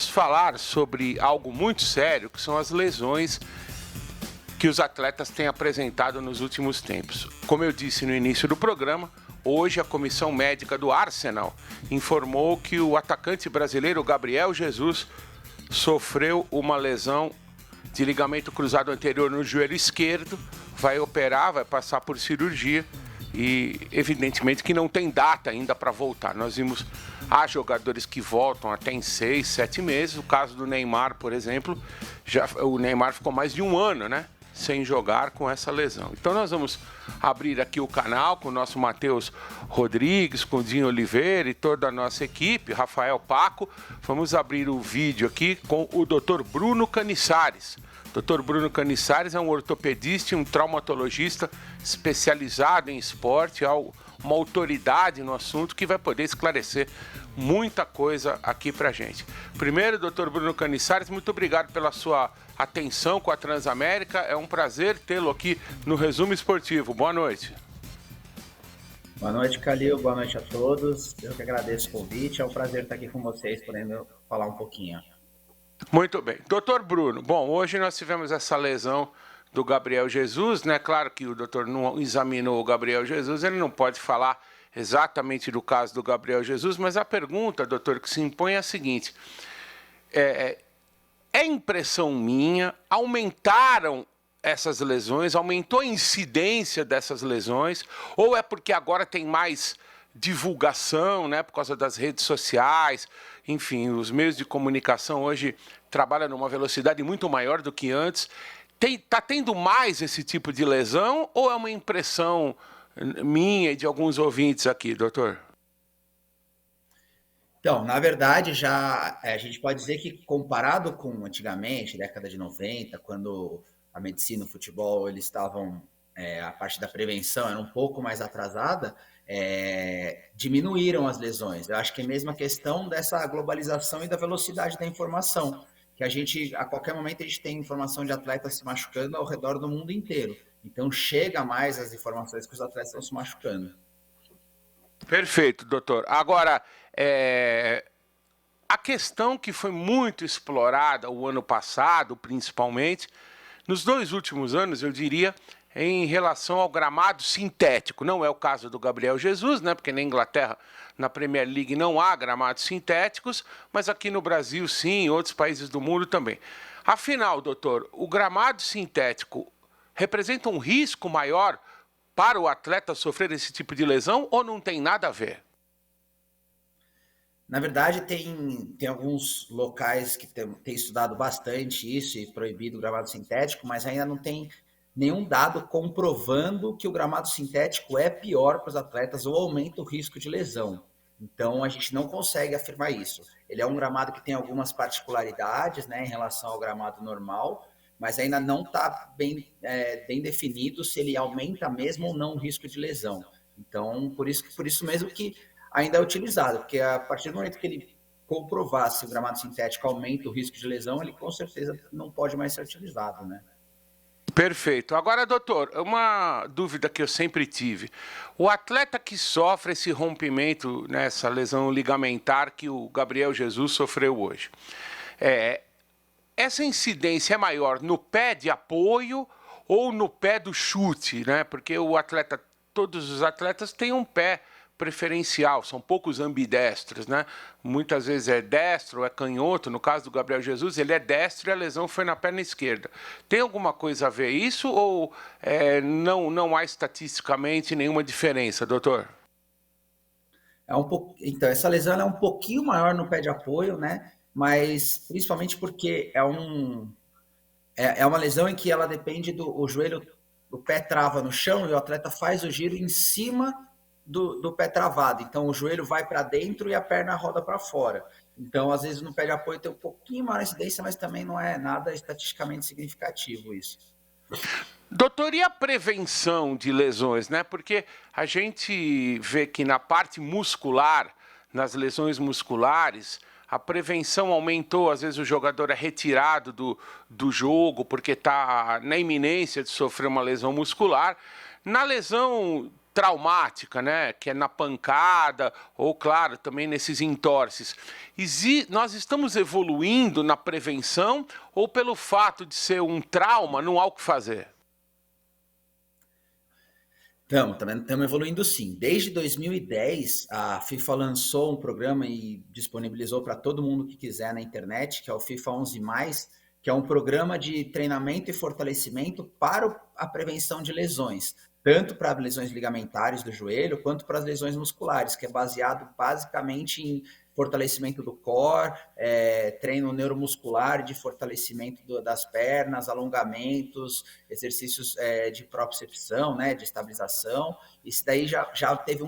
vamos falar sobre algo muito sério, que são as lesões que os atletas têm apresentado nos últimos tempos. Como eu disse no início do programa, hoje a comissão médica do Arsenal informou que o atacante brasileiro Gabriel Jesus sofreu uma lesão de ligamento cruzado anterior no joelho esquerdo, vai operar, vai passar por cirurgia e evidentemente que não tem data ainda para voltar. Nós vimos há jogadores que voltam até em 6, 7 meses. O caso do Neymar, por exemplo, o Neymar ficou mais de um ano, né, sem jogar com essa lesão. Então nós vamos abrir aqui o canal com o nosso Matheus Rodrigues, com o Dinho Oliveira e toda a nossa equipe, Rafael Paco. Vamos abrir o vídeo aqui com o Dr. Bruno Canissares. Dr. Bruno Canissares é um ortopedista e um traumatologista especializado em esporte, uma autoridade no assunto que vai poder esclarecer muita coisa aqui pra gente. Primeiro, Dr. Bruno Canissares, muito obrigado pela sua atenção com a Transamérica. É um prazer tê-lo aqui no Resumo Esportivo. Boa noite. Boa noite, Calil. Boa noite a todos. Eu que agradeço o convite. É um prazer estar aqui com vocês, podendo falar um pouquinho. Muito bem. Doutor Bruno, bom, hoje nós tivemos essa lesão do Gabriel Jesus, né? Claro que o doutor não examinou o Gabriel Jesus, ele não pode falar exatamente do caso do Gabriel Jesus, mas a pergunta, doutor, que se impõe é a seguinte: é impressão minha, aumentaram essas lesões, aumentou a incidência dessas lesões, ou é porque agora tem mais divulgação, né, por causa das redes sociais, enfim, os meios de comunicação hoje trabalham numa velocidade muito maior do que antes. Está tendo mais esse tipo de lesão ou é uma impressão minha e de alguns ouvintes aqui, doutor? Então, na verdade, já a gente pode dizer que comparado com antigamente, década de 90, quando a medicina e o futebol eles estavam, a parte da prevenção era um pouco mais atrasada, diminuíram as lesões. Eu acho que é mesmo a questão dessa globalização e da velocidade da informação, que a gente, a qualquer momento, a gente tem informação de atletas se machucando ao redor do mundo inteiro. Então, chega mais as informações que os atletas estão se machucando. Perfeito, doutor. Agora, a questão que foi muito explorada o ano passado, principalmente, nos 2 últimos anos, eu diria, em relação ao gramado sintético. Não é o caso do Gabriel Jesus, né? Porque na Inglaterra, na Premier League, não há gramados sintéticos, mas aqui no Brasil, sim, em outros países do mundo também. Afinal, doutor, o gramado sintético representa um risco maior para o atleta sofrer esse tipo de lesão ou não tem nada a ver? Na verdade, tem alguns locais que têm estudado bastante isso e proibido o gramado sintético, mas ainda não tem nenhum dado comprovando que o gramado sintético é pior para os atletas ou aumenta o risco de lesão. Então, a gente não consegue afirmar isso. Ele é um gramado que tem algumas particularidades, né, em relação ao gramado normal, mas ainda não está bem definido se ele aumenta mesmo ou não o risco de lesão. Então, por isso mesmo que ainda é utilizado, porque a partir do momento que ele comprovar se o gramado sintético aumenta o risco de lesão, ele com certeza não pode mais ser utilizado, né? Perfeito. Agora, doutor, uma dúvida que eu sempre tive. O atleta que sofre esse rompimento, nessa lesão ligamentar que o Gabriel Jesus sofreu hoje, essa incidência é maior no pé de apoio ou no pé do chute, né? Porque todos os atletas têm um pé preferencial, são poucos ambidestros, né? Muitas vezes é destro ou é canhoto. No caso do Gabriel Jesus, ele é destro e a lesão foi na perna esquerda. Tem alguma coisa a ver isso ou não há estatisticamente nenhuma diferença, doutor? Então, essa lesão é um pouquinho maior no pé de apoio, né? Mas principalmente porque é uma lesão em que ela depende o joelho, o pé trava no chão e o atleta faz o giro em cima do pé travado. Então, o joelho vai para dentro e a perna roda para fora. Então, às vezes, no pé de apoio tem um pouquinho maior incidência, mas também não é nada estatisticamente significativo isso. Doutor, e a prevenção de lesões, né? Porque a gente vê que na parte muscular, nas lesões musculares, a prevenção aumentou. Às vezes o jogador é retirado do jogo porque está na iminência de sofrer uma lesão muscular. Na lesão traumática, né, que é na pancada, ou, claro, também nesses entorses. Nós estamos evoluindo na prevenção ou pelo fato de ser um trauma, não há o que fazer? Estamos evoluindo sim. Desde 2010, a FIFA lançou um programa e disponibilizou para todo mundo que quiser na internet, que é o FIFA 11+, que é um programa de treinamento e fortalecimento para a prevenção de lesões, tanto para lesões ligamentares do joelho, quanto para as lesões musculares, que é baseado basicamente em fortalecimento do core, treino neuromuscular de fortalecimento das pernas, alongamentos, exercícios de propriocepção, né, de estabilização. Isso daí já teve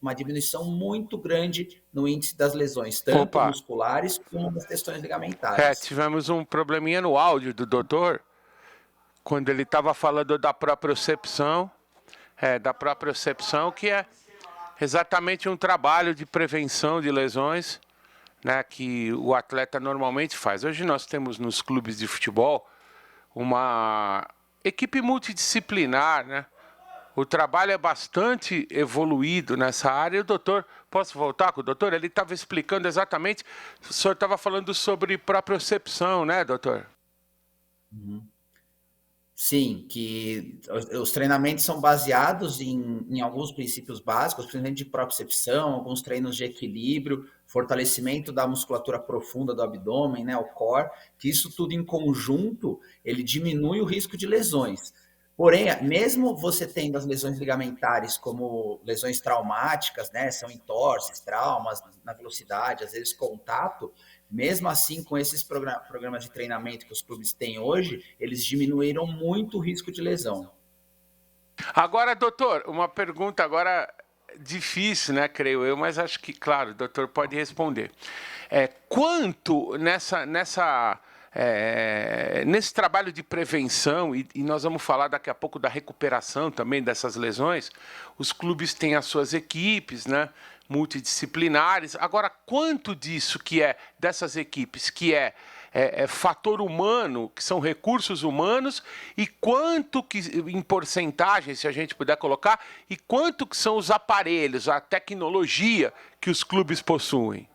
uma diminuição muito grande no índice das lesões, tanto Opa, musculares como das questões ligamentares. tivemos um probleminha no áudio do doutor, quando ele estava falando da propriocepção, que é exatamente um trabalho de prevenção de lesões, né, que o atleta normalmente faz. Hoje nós temos nos clubes de futebol uma equipe multidisciplinar, né? O trabalho é bastante evoluído nessa área. E o doutor, posso voltar com o doutor? Ele estava explicando exatamente, o senhor estava falando sobre propriocepção, né, doutor? Sim, que os treinamentos são baseados em alguns princípios básicos, principalmente de propriocepção, alguns treinos de equilíbrio, fortalecimento da musculatura profunda do abdômen, né, o core, que isso tudo em conjunto, ele diminui o risco de lesões. Porém, mesmo você tendo as lesões ligamentares como lesões traumáticas, né, são entorses, traumas na velocidade, às vezes contato, mesmo assim, com esses programas de treinamento que os clubes têm hoje, eles diminuíram muito o risco de lesão. Agora, doutor, uma pergunta agora difícil, né, creio eu, mas acho que, claro, o doutor pode responder. Quanto nesse trabalho de prevenção, e nós vamos falar daqui a pouco da recuperação também dessas lesões, os clubes têm as suas equipes, né, multidisciplinares. Agora, quanto disso que é dessas equipes que é fator humano, que são recursos humanos, e quanto que, em porcentagem, se a gente puder colocar, e quanto que são os aparelhos, a tecnologia que os clubes possuem?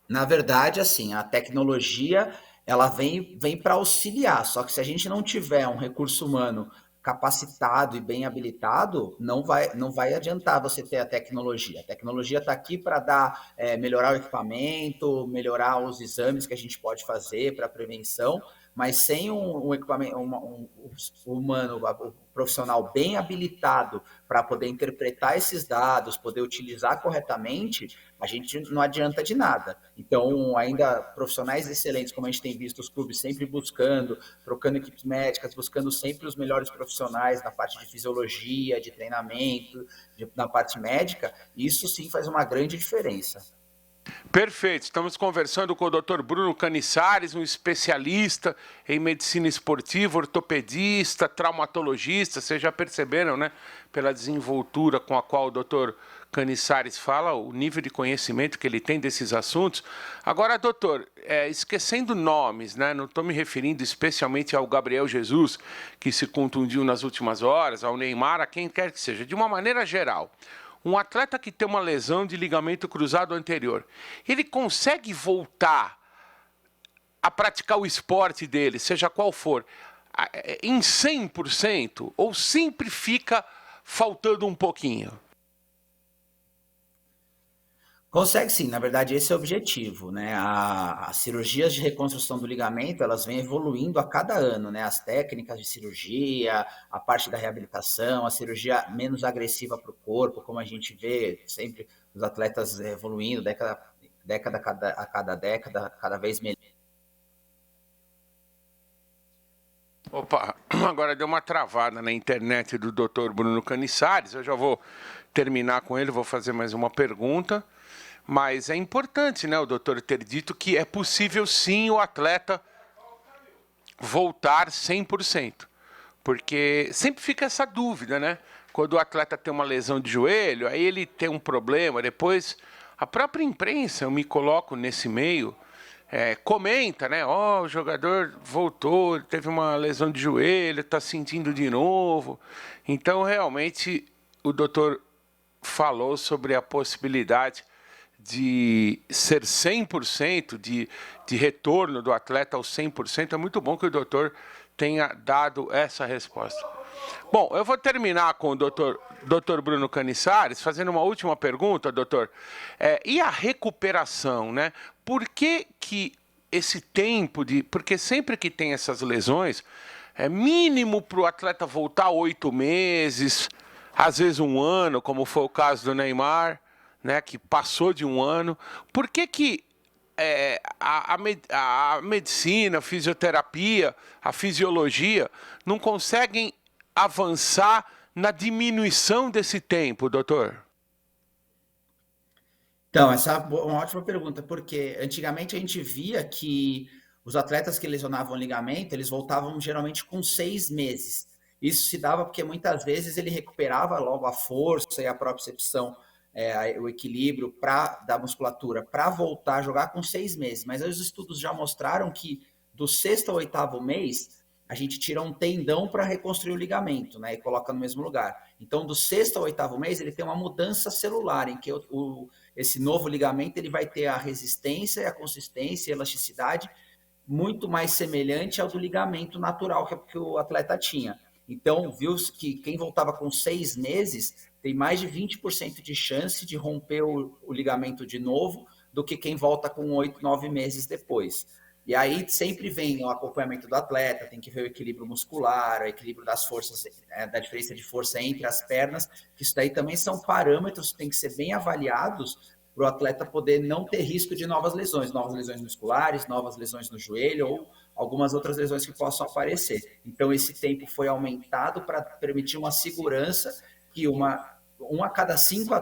Na verdade, assim, a tecnologia ela vem para auxiliar, só que se a gente não tiver um recurso humano capacitado e bem habilitado, não vai adiantar você ter a tecnologia. A tecnologia está aqui para dar, melhorar o equipamento, melhorar os exames que a gente pode fazer para prevenção, mas sem um equipamento, um humano, o profissional bem habilitado para poder interpretar esses dados, poder utilizar corretamente, a gente não adianta de nada. Então, ainda profissionais excelentes, como a gente tem visto os clubes sempre buscando, trocando equipes médicas, buscando sempre os melhores profissionais na parte de fisiologia, de treinamento, na parte médica, isso sim faz uma grande diferença. Perfeito. Estamos conversando com o Dr. Bruno Canissares, um especialista em medicina esportiva, ortopedista, traumatologista. Vocês já perceberam, né, pela desenvoltura com a qual o Dr. Canissares fala, o nível de conhecimento que ele tem desses assuntos. Agora, doutor, esquecendo nomes, né, não estou me referindo especialmente ao Gabriel Jesus, que se contundiu nas últimas horas, ao Neymar, a quem quer que seja, de uma maneira geral. Um atleta que tem uma lesão de ligamento cruzado anterior, ele consegue voltar a praticar o esporte dele, seja qual for, em 100%, ou sempre fica faltando um pouquinho? Consegue sim, na verdade esse é o objetivo, né? As cirurgias de reconstrução do ligamento, elas vêm evoluindo a cada ano, né? As técnicas de cirurgia, a parte da reabilitação, a cirurgia menos agressiva para o corpo, como a gente vê sempre os atletas evoluindo a cada década, cada vez melhor. Opa, agora deu uma travada na internet do Dr. Bruno Canissares, eu já vou terminar com ele, vou fazer mais uma pergunta. Mas é importante, né, o doutor ter dito que é possível sim o atleta voltar 100%. Porque sempre fica essa dúvida, né? Quando o atleta tem uma lesão de joelho, aí ele tem um problema, depois a própria imprensa, eu me coloco nesse meio, comenta, né? Ó, o jogador voltou, teve uma lesão de joelho, está sentindo de novo. Então, realmente, o doutor falou sobre a possibilidade de ser 100%, de retorno do atleta ao 100%. É muito bom que o doutor tenha dado essa resposta. Bom, eu vou terminar com o doutor Bruno Canissares, fazendo uma última pergunta, doutor. E a recuperação, né? Por que esse tempo de... Porque sempre que tem essas lesões, é mínimo para o atleta voltar 8 meses, às vezes 1 ano, como foi o caso do Neymar, né, que passou de 1 ano. Por que a medicina, a fisioterapia, a fisiologia não conseguem avançar na diminuição desse tempo, doutor? Então, essa é uma ótima pergunta, porque antigamente a gente via que os atletas que lesionavam o ligamento, eles voltavam geralmente com 6 meses. Isso se dava porque muitas vezes ele recuperava logo a força e a propriocepção, o equilíbrio da musculatura para voltar a jogar com 6 meses. Mas aí os estudos já mostraram que do 6º ao 8º mês, a gente tira um tendão para reconstruir o ligamento, né, e coloca no mesmo lugar. Então, do 6º ao 8º mês, ele tem uma mudança celular, em que esse novo ligamento ele vai ter a resistência, a consistência e a elasticidade muito mais semelhante ao do ligamento natural que o atleta tinha. Então, viu-se que quem voltava com 6 meses tem mais de 20% de chance de romper o ligamento de novo do que quem volta com 8, 9 meses depois. E aí sempre vem o acompanhamento do atleta, tem que ver o equilíbrio muscular, o equilíbrio das forças, da diferença de força entre as pernas, que isso daí também são parâmetros que têm que ser bem avaliados para o atleta poder não ter risco de novas lesões musculares, novas lesões no joelho ou algumas outras lesões que possam aparecer. Então, esse tempo foi aumentado para permitir uma segurança que um a cada 5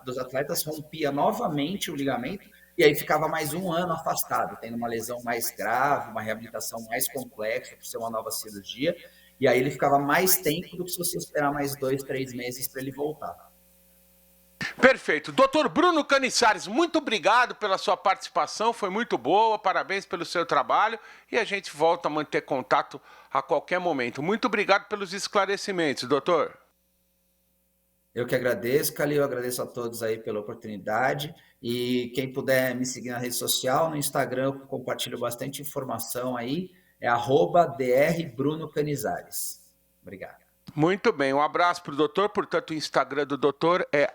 dos atletas rompia novamente o ligamento e aí ficava mais 1 ano afastado, tendo uma lesão mais grave, uma reabilitação mais complexa, por ser uma nova cirurgia, e aí ele ficava mais tempo do que se você esperar mais 2, 3 meses para ele voltar. Perfeito. Doutor Bruno Canissares, muito obrigado pela sua participação, foi muito boa, parabéns pelo seu trabalho e a gente volta a manter contato a qualquer momento. Muito obrigado pelos esclarecimentos, doutor. Eu que agradeço, Calil, eu agradeço a todos aí pela oportunidade e quem puder me seguir na rede social, no Instagram, eu compartilho bastante informação aí, é @drbrunoCanizares. Obrigado. Muito bem, um abraço para o doutor, portanto o Instagram do doutor é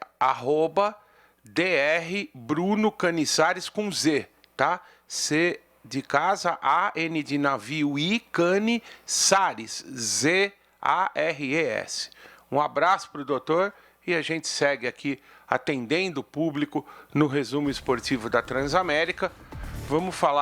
@drbrunocanissares com Z, tá? C de casa, A, N de navio, I, Canissares, Z-A-R-E-S. Um abraço para o doutor e a gente segue aqui atendendo o público no resumo esportivo da Transamérica. Vamos falar